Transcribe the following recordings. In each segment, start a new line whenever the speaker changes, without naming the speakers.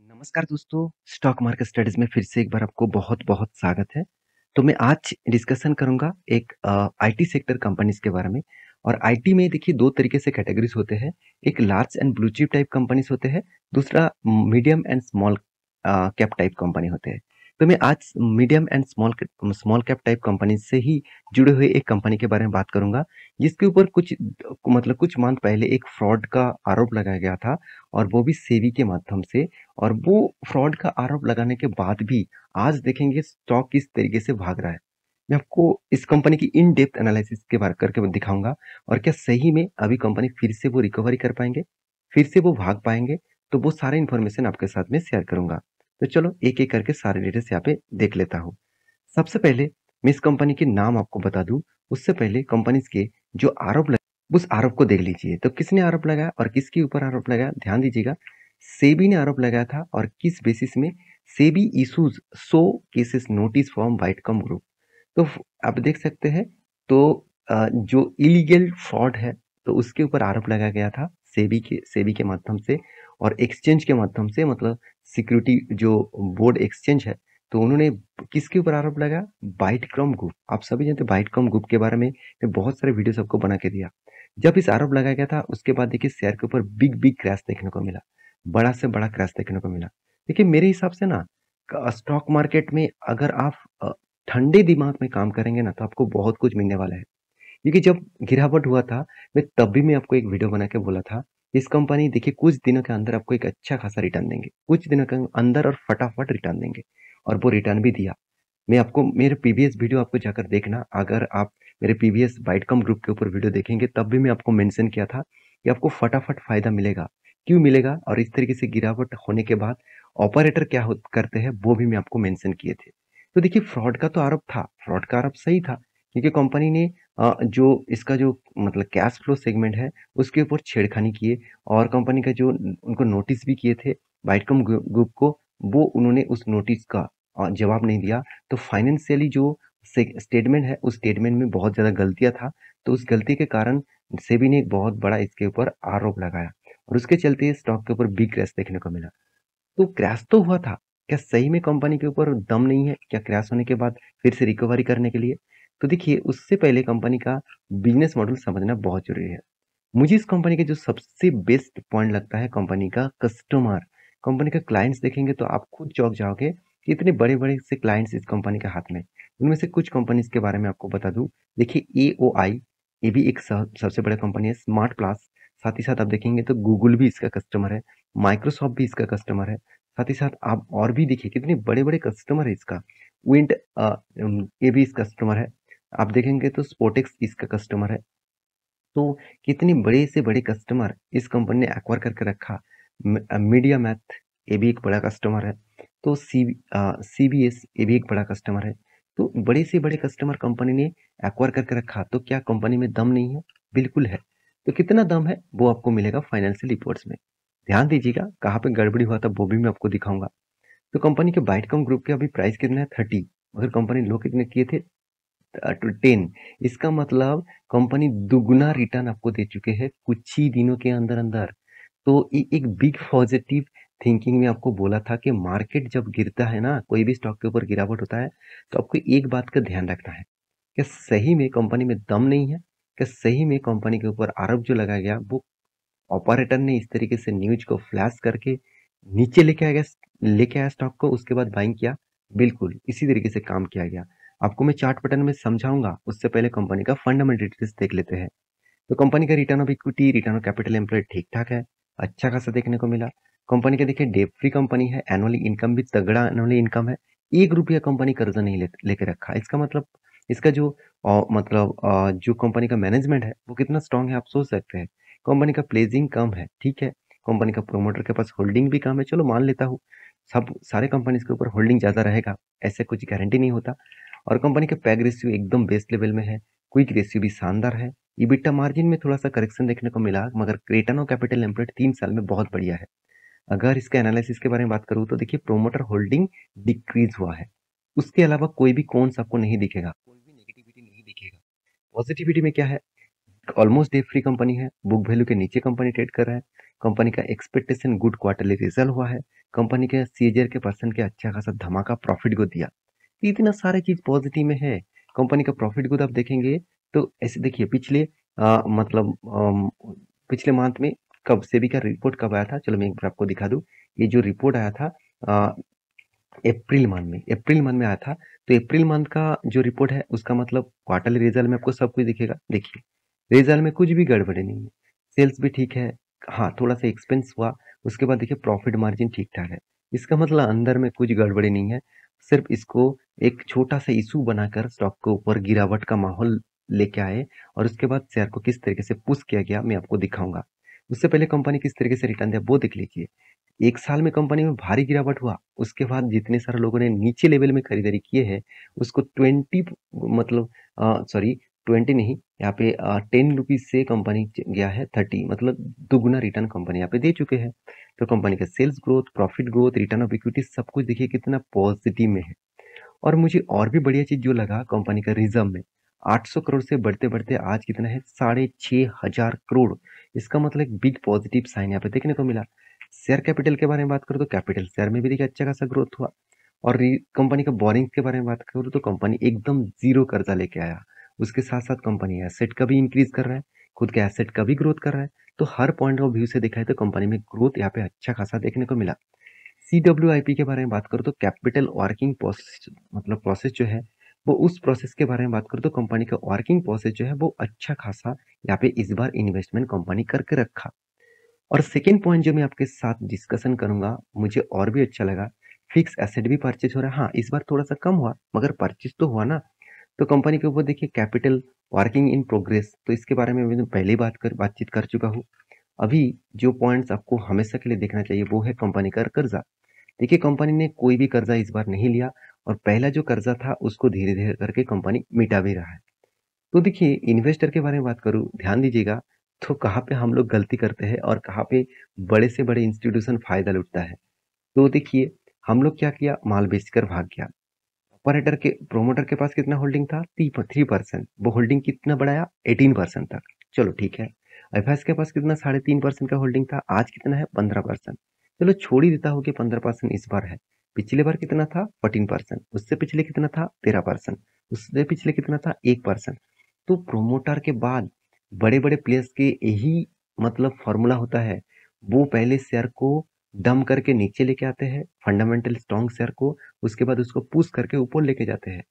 नमस्कार दोस्तों, stock market studies में फिर से एक बार आपको बहुत-बहुत स्वागत है। तो मैं आज डिस्कशन करूँगा एक आईटी सेक्टर कंपनीज़ के बारे में और आईटी में देखिए 2 तरीके से कैटेगरीज़ होते हैं। एक large and blue chip type companies होते हैं, दूसरा medium and small cap type company होते हैं। तो मैं आज medium and small cap type companies से ही जुड़े हुए एक कंपनी के बारे में बात करूँगा, जिसके ऊपर कुछ मंथ पहले एक फ्रॉड का आरोप लगाया गया था और वो भी सेबी के माध्यम से। और वो फ्रॉड का आरोप लगाने के बाद भी आज देखेंगे स्टॉक किस तरीके से भाग रहा है। मैं आपको इस कंपनी की इन डेप्थ एनालिसिस के बारे करके दिखाऊँगा और क्या सही में अभी कंपनी फिर से वो रिकवरी कर पाएँगे, फिर से वो भाग पाएँगे, तो वो सारे इन्फॉर्मेशन आपके साथ में शेयर करूँगा। तो चलो एक-एक करके सारे डिटेल्स यहाँ पे देख लेता हूँ। सबसे पहले मैं इस कंपनी के नाम आपको बता दूँ, उससे पहले कंपनीज़ के जो आरोप लगे, उस आरोप को देख लीजिए। तो किसने आरोप लगाया और किसके ऊपर आरोप लगाया, ध्यान दीजिएगा। सेबी ने आरोप लगाया था और किस बेसिस में, SEBI issues 100 cases notice from Whitecom group. तो आप देख सकते हैं। तो जो इलीगल फ्रॉड है तो उसके ऊपर आरोप लगाया गया था सेबी के माध्यम से और एक्सचेंज के माध्यम से, मतलब सिक्योरिटी जो बोर्ड एक्सचेंज है, तो उन्होंने किसके ऊपर आरोप लगाया, बाइटकॉम ग्रुप। आप सभी जानते हैं बाइटकॉम ग्रुप के बारे में मैं बहुत सारे वीडियोस आपको बना के दिया। जब इस आरोप लगाया गया था उसके बाद देखिए शेयर के ऊपर बिग बिग क्रैश देखने को मिला, बड़ा से बड़ा क्रैश देखने को मिला। देखिए मेरे हिसाब से ना, स्टॉक मार्केट में अगर आप ठंडे दिमाग में काम करेंगे ना तो आपको बहुत कुछ मिलने वाला है। क्योंकि जब गिरावट हुआ था, मैं आपको एक वीडियो बना के बोला था, इस कंपनी देखिए कुछ दिनों के अंदर आपको एक अच्छा खासा रिटर्न देंगे, कुछ दिनों के अंदर और फटाफट रिटर्न देंगे। और वो रिटर्न भी दिया। मैं आपको मेरे प्रीवियस वीडियो आपको जाकर देखना, अगर आप मेरे प्रीवियस बाइटकॉम ग्रुप के ऊपर वीडियो देखेंगे तब भी मैं आपको मेंशन किया था कि आपको फटाफट फायदा मिलेगा। क्यों मिलेगा और इस तरीके से गिरावट होने के बाद ऑपरेटर क्या करते हैं वो भी मैं आपको मेंशन किए थे। तो देखिए फ्रॉड का तो आरोप था, फ्रॉड का आरोप सही था, क्योंकि कंपनी ने जो इसका जो मतलब कैश फ्लो सेगमेंट है उसके ऊपर छेड़खानी किए और कंपनी का जो उनको नोटिस भी किए थे बाइटकॉम ग्रुप को, वो उन्होंने उस नोटिस का जवाब नहीं दिया। तो फाइनेंशियली जो स्टेटमेंट है उस स्टेटमेंट में बहुत ज़्यादा गलतियाँ था। तो उस गलती के कारण सेबी ने एक बहुत बड़ा इसके ऊपर आरोप लगाया और उसके चलते स्टॉक के ऊपर बिग क्रैश देखने को मिला। तो क्रैश तो हुआ था, क्या सही में कंपनी के ऊपर दम नहीं है क्या क्रैश होने के बाद फिर से रिकवरी करने के लिए? तो देखिए उससे पहले कंपनी का बिजनेस मॉडल समझना बहुत जरूरी है। मुझे इस कंपनी का जो सबसे बेस्ट पॉइंट लगता है कंपनी का कस्टमर, कंपनी का क्लाइंट्स देखेंगे तो आप खुद चौंक जाओगे कि इतने बड़े बड़े से क्लाइंट्स इस कंपनी के हाथ में। उनमें से कुछ कंपनीज के बारे में आपको बता दूं। देखिए AOI, ये भी एक सबसे बड़ा कंपनी है। स्मार्ट प्लास, साथ ही साथ आप देखेंगे तो गूगल भी इसका कस्टमर है, माइक्रोसॉफ्ट भी इसका कस्टमर है। साथ ही साथ आप और भी देखिए कितने बड़े बड़े कस्टमर है इसका। विंड, ये भी इसका कस्टमर है। आप देखेंगे तो स्पोर्टेक्स इसका कस्टमर है। तो कितने बड़े से बड़े कस्टमर इस कंपनी ने एक्वायर करके रखा। मीडिया मैथ, ये भी एक बड़ा कस्टमर है। तो CBS, ये भी एक बड़ा कस्टमर है। तो बड़े से बड़े कस्टमर कंपनी ने एक्वायर करके रखा, तो क्या कंपनी में दम नहीं है? बिल्कुल है। तो कितना दम है वो आपको मिलेगा फाइनेंशियल रिपोर्ट्स में। ध्यान दीजिएगा कहाँ पे गड़बड़ी हुआ था वो भी मैं आपको दिखाऊंगा। तो कंपनी के बाइटकॉम ग्रुप के अभी प्राइस कितना है, 30। अगर कंपनी लो कितने किए थे, टू 10। इसका मतलब कंपनी दुगना रिटर्न आपको दे चुके हैं कुछ ही दिनों के अंदर अंदर। तो ये एक बिग पॉजिटिव थिंकिंग में आपको बोला था कि मार्केट जब गिरता है ना, कोई भी स्टॉक के ऊपर गिरावट होता है, तो आपको एक बात का ध्यान रखना है कि सही में कंपनी में दम नहीं है, कि सही में कंपनी के ऊपर आरोप जो लगाया गया वो ऑपरेटर ने इस तरीके से न्यूज को फ्लैश करके नीचे लेके आया स्टॉक को, उसके बाद बाइंग किया। बिल्कुल इसी तरीके से काम किया गया। आपको मैं चार्ट पैटर्न में समझाऊंगा, उससे पहले कंपनी का फंडामेंटल डिटेल्स देख लेते हैं। तो कंपनी का return of equity, return of capital employed ठीक ठाक है, अच्छा खासा देखने को मिला। कंपनी का देखिए डेट फ्री कंपनी है, एनुअली इनकम भी तगड़ा एनुअली इनकम है। 1 रुपया कंपनी कर्जा नहीं लेके रखा। इसका मतलब इसका जो जो कंपनी का मैनेजमेंट है वो कितना स्ट्रांग है आप सोच सकते हैं। कंपनी का प्लेजिंग कम है, ठीक है। कंपनी का प्रोमोटर के पास होल्डिंग भी कम है, चलो मान लेता हूँ। सब सारे कंपनीज के ऊपर होल्डिंग ज्यादा रहेगा ऐसे कुछ गारंटी नहीं होता। और कंपनी का पैग रेशियो एकदम बेस्ट लेवल में है, क्विक रेशियो भी शानदार है। EBITDA मार्जिन में थोड़ा सा करेक्शन देखने को मिला, मगर रिटर्न ऑन कैपिटल एम्प्लॉयड 3 साल में बहुत बढ़िया है। अगर इसके एनालिसिस के बारे में बात करूँ तो देखिए प्रोमोटर होल्डिंग डिक्रीज हुआ है। उसके अलावा कोई भी कौन आपको नहीं दिखेगा, कोई भी नेगेटिविटी नहीं दिखेगा। पॉजिटिविटी में क्या है, ऑलमोस्ट डेट फ्री कंपनी है, बुक वैल्यू के नीचे कंपनी ट्रेड कर रहा है। कंपनी का एक्सपेक्टेशन गुड क्वार्टरली रिजल्ट हुआ है। कंपनी के सीएजीआर के परसेंट के अच्छा खासा धमाका प्रॉफिट ग्रोथ दिया। तो इतना सारे चीज पॉजिटिव में है। कंपनी का प्रॉफिट ग्रोथ आप देखेंगे तो ऐसे देखिए पिछले मतलब पिछले मंथ में कब सेबी का रिपोर्ट कब आया था, चलो मैं एक बार आपको दिखा दूं। ये जो रिपोर्ट आया था अप्रैल मंथ में आया था। तो अप्रैल मंथ का जो रिपोर्ट है उसका मतलब क्वार्टरली रिजल्ट में आपको सब कुछ दिखेगा। देखिए रिजल्ट में कुछ भी गड़बड़ी नहीं है, सेल्स भी ठीक है, हाँ थोड़ा सा एक्सपेंस हुआ, उसके बाद देखिए प्रॉफिट मार्जिन ठीक ठाक है। इसका मतलब अंदर में कुछ गड़बड़ी नहीं है, सिर्फ इसको एक छोटा सा इशू बनाकर स्टॉक के ऊपर गिरावट का माहौल लेके आए और उसके बाद शेयर को किस तरीके से पुश किया गया मैं आपको दिखाऊंगा। उससे पहले कंपनी किस तरीके से रिटर्न दिया वो देख लीजिए। एक साल में कंपनी में भारी गिरावट हुआ, उसके बाद जितने सारे लोगों ने नीचे लेवल में खरीदारी किए हैं उसको 20 मतलब सॉरी 20 नहीं, यहाँ पे 10 रुपीज से कंपनी गया है 30, मतलब दुगुना रिटर्न कंपनी यहाँ पे दे चुके हैं। तो कंपनी का sales growth, profit growth, return of equity सब कुछ देखिए कितना पॉजिटिव में है। और मुझे और भी बढ़िया चीज जो लगा कंपनी का रिजर्व में 800 करोड़ से बढ़ते बढ़ते आज कितना है 6,500 करोड़। इसका मतलब एक बिग पॉजिटिव साइन यहाँ पे देखने को मिला। शेयर कैपिटल के बारे में बात करूँ तो कैपिटल शेयर में भी देखिए अच्छा खासा ग्रोथ हुआ। और कंपनी का बोरिंग के बारे में बात करूँ तो कंपनी एकदम जीरो कर्जा लेके आया। उसके साथ साथ कंपनी एसेट का भी इंक्रीज कर रहा है, खुद के एसेट का भी ग्रोथ कर रहा है। तो हर पॉइंट ऑफ व्यू से देखा है तो कंपनी में ग्रोथ यहाँ पे अच्छा खासा देखने को मिला। CWIP के बारे में बात करूँ तो कैपिटल वर्किंग प्रोसेस, मतलब प्रोसेस जो है वो उस प्रोसेस के बारे में बात करूँ तो कंपनी का वर्किंग प्रोसेस जो है वो अच्छा खासा यहाँ पे इस बार इन्वेस्टमेंट कंपनी करके रखा। और सेकेंड पॉइंट जो मैं आपके साथ डिस्कशन करूंगा मुझे और भी अच्छा लगा, फिक्स एसेट भी परचेज हो रहा है। हाँ इस बार थोड़ा सा कम हुआ मगर परचेज तो हुआ ना। तो कंपनी के ऊपर देखिए कैपिटल वर्किंग इन प्रोग्रेस, तो इसके बारे में मैंने पहले ही बातचीत कर चुका हूँ। अभी जो पॉइंट्स आपको हमेशा के लिए देखना चाहिए वो है कंपनी का कर्जा। देखिए कंपनी ने कोई भी कर्जा इस बार नहीं लिया और पहला जो कर्जा था उसको धीरे धीरे करके कंपनी मिटा भी रहा है। तो देखिए इन्वेस्टर के बारे में बात करूं ध्यान दीजिएगा, तो कहाँ पे हम लोग गलती करते हैं और कहाँ पे बड़े से बड़े इंस्टीट्यूशन फायदा लुटता है। तो देखिए हम लोग क्या किया, माल बेचकर भाग गया। ऑपरेटर के प्रोमोटर के पास कितना होल्डिंग था 3%, वो होल्डिंग कितना बढ़ाया 18% तक। चलो ठीक है। एफएस के पास कितना 3.5% का होल्डिंग था, आज कितना है 15%। चलो छोड़ ही देता हूँ कि 15% इस बार है। पिछले बार कितना था 14%, उससे पिछले कितना था 13%, उससे पिछले कितना था 1%। तो प्रोमोटर के बाद बड़े बड़े प्लेयर्स के यही मतलब फॉर्मूला होता है, वो पहले शेयर को डम करके नीचे लेके आते हैं फंडामेंटल स्ट्रॉन्ग शेयर को, उसके बाद उसको पुश करके ऊपर लेके जाते हैं।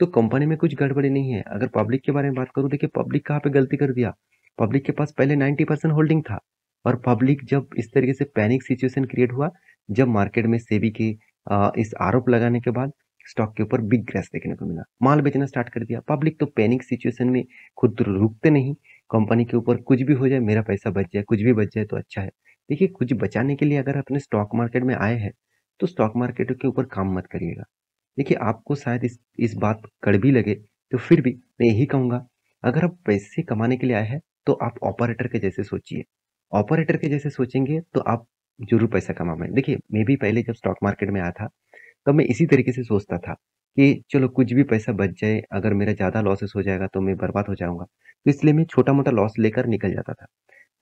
तो कंपनी में कुछ गड़बड़ी नहीं है। अगर पब्लिक के बारे में बात करूं, देखिए पब्लिक कहाँ पे गलती कर दिया। पब्लिक के पास पहले 90% होल्डिंग था और पब्लिक जब इस तरीके से पैनिक सिचुएशन क्रिएट हुआ, जब मार्केट में सेबी के इस आरोप लगाने के बाद स्टॉक के ऊपर बिग क्रैश देखने को मिला, माल बेचना स्टार्ट कर दिया। पब्लिक तो पैनिक सिचुएशन में खुद रुकते नहीं, कंपनी के ऊपर कुछ भी हो जाए मेरा पैसा बच जाए, कुछ भी बच जाए तो अच्छा है। देखिए कुछ बचाने के लिए अगर अपने स्टॉक मार्केट में आए हैं तो स्टॉक मार्केट के ऊपर काम मत करिएगा। देखिए आपको शायद इस बात कड़वी लगे, तो फिर भी मैं यही कहूंगा, अगर आप पैसे कमाने के लिए आए हैं तो आप ऑपरेटर के जैसे सोचिए। ऑपरेटर के जैसे सोचेंगे तो आप जरूर पैसा कमा पाएंगे। देखिए मैं भी पहले जब स्टॉक मार्केट में आया था तब मैं इसी तरीके से सोचता था कि चलो कुछ भी पैसा बच जाए, अगर मेरा ज्यादा लॉसेस हो जाएगा तो मैं बर्बाद हो जाऊंगा, तो इसलिए मैं छोटा मोटा लॉस लेकर निकल जाता था।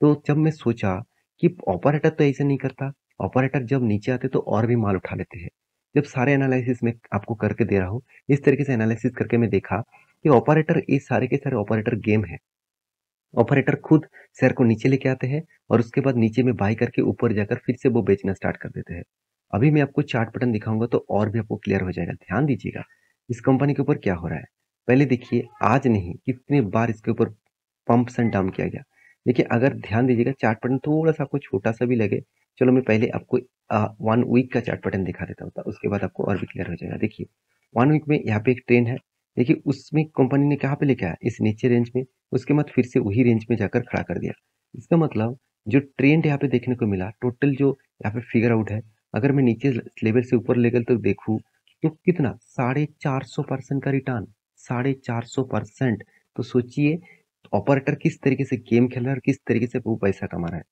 तो जब मैं सोचा कि ऑपरेटर तो ऐसे नहीं करता, ऑपरेटर जब नीचे आते तो और भी माल उठा लेते हैं। जब सारे एनालिसिस में आपको करके दे रहा हूँ, इस तरीके से एनालिसिस करके मैं देखा कि ऑपरेटर, ये सारे के सारे ऑपरेटर गेम है। ऑपरेटर खुद शेयर को नीचे लेके आते हैं और उसके बाद नीचे में बाई करके ऊपर जाकर फिर से वो बेचना स्टार्ट कर देते हैं। अभी मैं आपको चार्ट पैटर्न दिखाऊंगा तो और भी आपको क्लियर हो जाएगा। ध्यान दीजिएगा इस कंपनी के ऊपर क्या हो रहा है। पहले देखिए आज नहीं कितने बार इसके ऊपर पंप्स एंड डाउन किया गया। देखिए अगर ध्यान दीजिएगा चार्ट पैटर्न थोड़ा सा आपको छोटा सा भी लगे, चलो मैं पहले आपको 1 वीक का चार्ट पैटर्न दिखा देता हूँ, उसके बाद आपको और भी क्लियर हो जाएगा। देखिए 1 वीक में यहाँ पे एक ट्रेंड है, देखिए उसमें कंपनी ने कहाँ पे लेके आया, इस नीचे रेंज में, उसके बाद फिर से वही रेंज में जाकर खड़ा कर दिया। इसका मतलब जो ट्रेंड यहाँ पे देखने को मिला, टोटल जो यहाँ पे फिगर आउट है, अगर मैं नीचे लेवल से ऊपर लेवल तक देखूं तो कितना 450% का रिटर्न, 450%। तो सोचिए ऑपरेटर किस तरीके से गेम खेल रहा है और किस तरीके से वो पैसा कमा रहा है।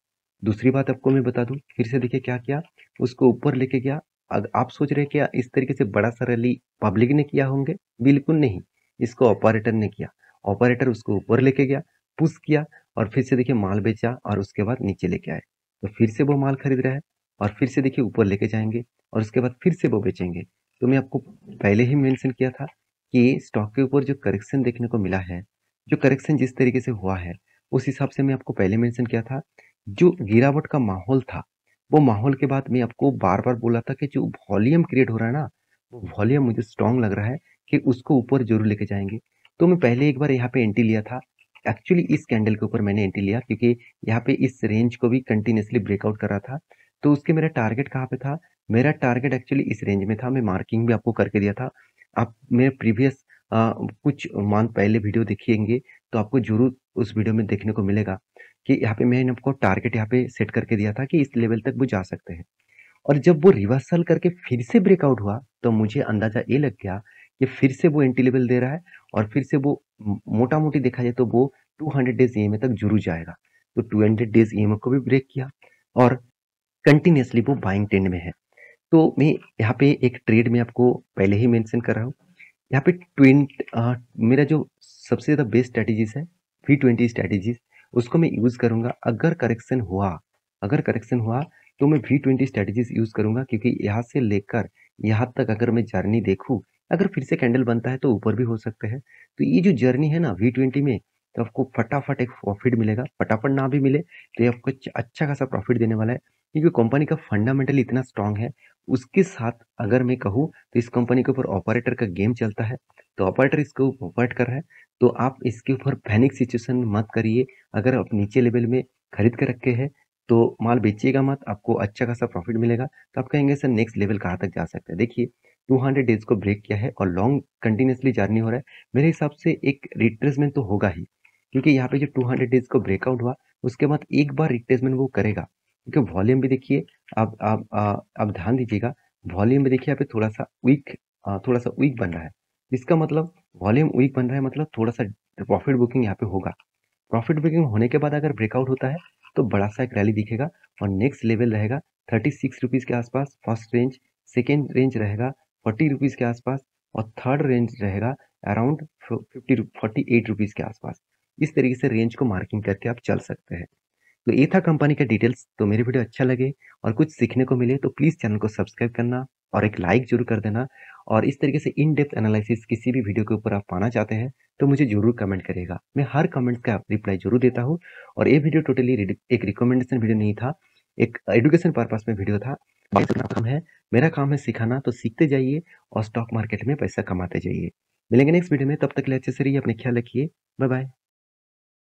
दूसरी बात आपको मैं बता दूं, फिर से देखिए क्या किया, उसको ऊपर लेके गया। आप सोच रहे हैं क्या इस तरीके से बड़ा सा रैली पब्लिक ने किया होंगे? बिल्कुल नहीं, इसको ऑपरेटर ने किया। ऑपरेटर उसको ऊपर लेके गया, पुश किया और फिर से देखिए माल बेचा और उसके बाद नीचे लेके आए, तो फिर से वो माल खरीद रहा है। और फिर से देखिए ऊपर लेके जाएँगे और उसके बाद फिर से वो बेचेंगे। तो मैं आपको पहले ही मेंशन किया था कि स्टॉक के ऊपर जो करेक्शन देखने को मिला है, जो करेक्शन जिस तरीके से हुआ है, उस हिसाब से मैं आपको पहले मेंशन किया था। जो गिरावट का माहौल था, वो माहौल के बाद मैं आपको बार-बार बोला था कि जो वॉल्यूम क्रिएट हो रहा है ना, वो वॉल्यूम मुझे स्ट्रॉन्ग लग रहा है कि उसको ऊपर ज़रूर लेके जाएँगे। तो मैं पहले एक बार यहाँ पे एंट्री लिया था। एक्चुअली इस कैंडल के ऊपर मैंने एंट्री लिया क्योंकि यहाँ पे इस रेंज को भी कंटीन्यूअसली ब्रेकआउट कर रहा था। तो उसके मेरा टारगेट कहाँ पे था? मेरा टारगेट एक्चुअली इस रेंज में था। मैं मार्किंग भी आपको करके दिया था। आप मेरे प्रीवियस कुछ मंथ पहले वीडियो देखिएँगे तो आपको ज़रूर उस वीडियो में देखने को मिलेगा कि यहाँ पे मैंने आपको टारगेट यहाँ पे सेट करके दिया था कि इस लेवल तक वो जा सकते हैं। और जब वो रिवर्सल करके फिर से ब्रेकआउट हुआ, तो मुझे अंदाज़ा ये लग गया कि फिर से वो एंटी लेवल दे रहा है और फिर से वो मोटा-मोटी देखा जाए तो वो 200 डेज़ ईएमए तक ज़रूर जाएगा। तो 200 डेज़ ईएमए को भी ब्रेक किया और कंटीन्यूअसली वो बाइंग ट्रेंड में है। तो मैं यहाँ पे एक ट्रेड में आपको पहले ही मेंशन कर रहा हूँ। यहाँ पे मेरा जो सबसे ज़्यादा बेस्ट स्ट्रैटेजीज़ है, V20 स्ट्रैटेजीज़, उसको मैं यूज़ करूँगा। अगर करेक्शन हुआ, तो मैं V20 स्ट्रैटेजीज़ यूज़ करूँगा क्योंकि यहाँ से लेकर यहाँ तक अगर मैं जर्नी देखूँ, अगर फिर से कैंडल बनता है तो ऊपर भी हो सकते हैं। तो ये जो जर्नी है ना V20 में, तो आपको फटाफट एक प्रॉफ़िट मिलेगा। फटाफट ना भी मिले, तो ये आपको अच्छा खासा प्रॉफ़िट देने वाला है क्योंकि कंपनी का फंडामेंटल इतना स्ट्रॉन्ग है। उसके साथ अगर मैं कहूँ तो इस कंपनी के ऊपर ऑपरेटर का गेम चलता है, तो ऑपरेटर इसको ऑपरेट कर रहा है, तो आप इसके ऊपर पैनिक सिचुएशन मत करिए। अगर आप नीचे लेवल में खरीद के रखे हैं, तो माल बेचिएगा मत, आपको अच्छा खासा प्रॉफिट मिलेगा। तो आप कहेंगे सर नेक्स्ट लेवल कहाँ तक जा सकता है? देखिए 200 डेज़ को ब्रेक किया है और लॉन्ग कंटिन्यूअसली जर्नी हो रहा है। मेरे हिसाब से एक रिट्रेसमेंट तो होगा ही, क्योंकि यहाँ पे जो 200 डेज़ को ब्रेकआउट हुआ, उसके बाद एक बार रिट्रेसमेंट वो करेगा। क्योंकि वॉल्यूम भी देखिए आप ध्यान दीजिएगा, वॉल्यूम भी देखिए यहाँ पे थोड़ा-सा वीक बन रहा है। इसका मतलब वॉल्यूम वीक बन रहा है मतलब थोड़ा-सा प्रॉफिट बुकिंग यहाँ पे होगा। प्रॉफिट बुकिंग होने के बाद अगर ब्रेकआउट होता है, तो बड़ा-सा एक रैली दिखेगा और नेक्स्ट लेवल रहेगा ₹36 के आसपास फर्स्ट रेंज, सेकंड रेंज रहेगा ₹40 के आसपास और थर्ड रेंज रहेगा अराउंड 48 रुपीज़ के आसपास। इस तरीके से रेंज को मार्किंग करके आप चल सकते हैं। तो ये था कंपनी का डिटेल्स। तो मेरी वीडियो अच्छा लगे और कुछ सीखने को मिले तो प्लीज़ चैनल को सब्सक्राइब करना और एक लाइक ज़रूर कर देना। और इस तरीके से इन डेप्थ एनालिसिस किसी भी वीडियो के ऊपर आप पाना चाहते हैं तो मुझे ज़रूर कमेंट करिएगा। मैं हर कमेंट का रिप्लाई ज़रूर देता हूँ और ये वीडियो टोटली एक रिकमेंडेशन वीडियो नहीं था, एक एजुकेशन पर्पस में वीडियो था। मेरा काम है सिखाना, तो सीखते जाइए और स्टॉक मार्केट में पैसा कमाते जाइए। मिलेंगे नेक्स्ट वीडियो में, तब तक के लिए अच्छे से रहिए, अपने ख्याल रखिए। Bye bye.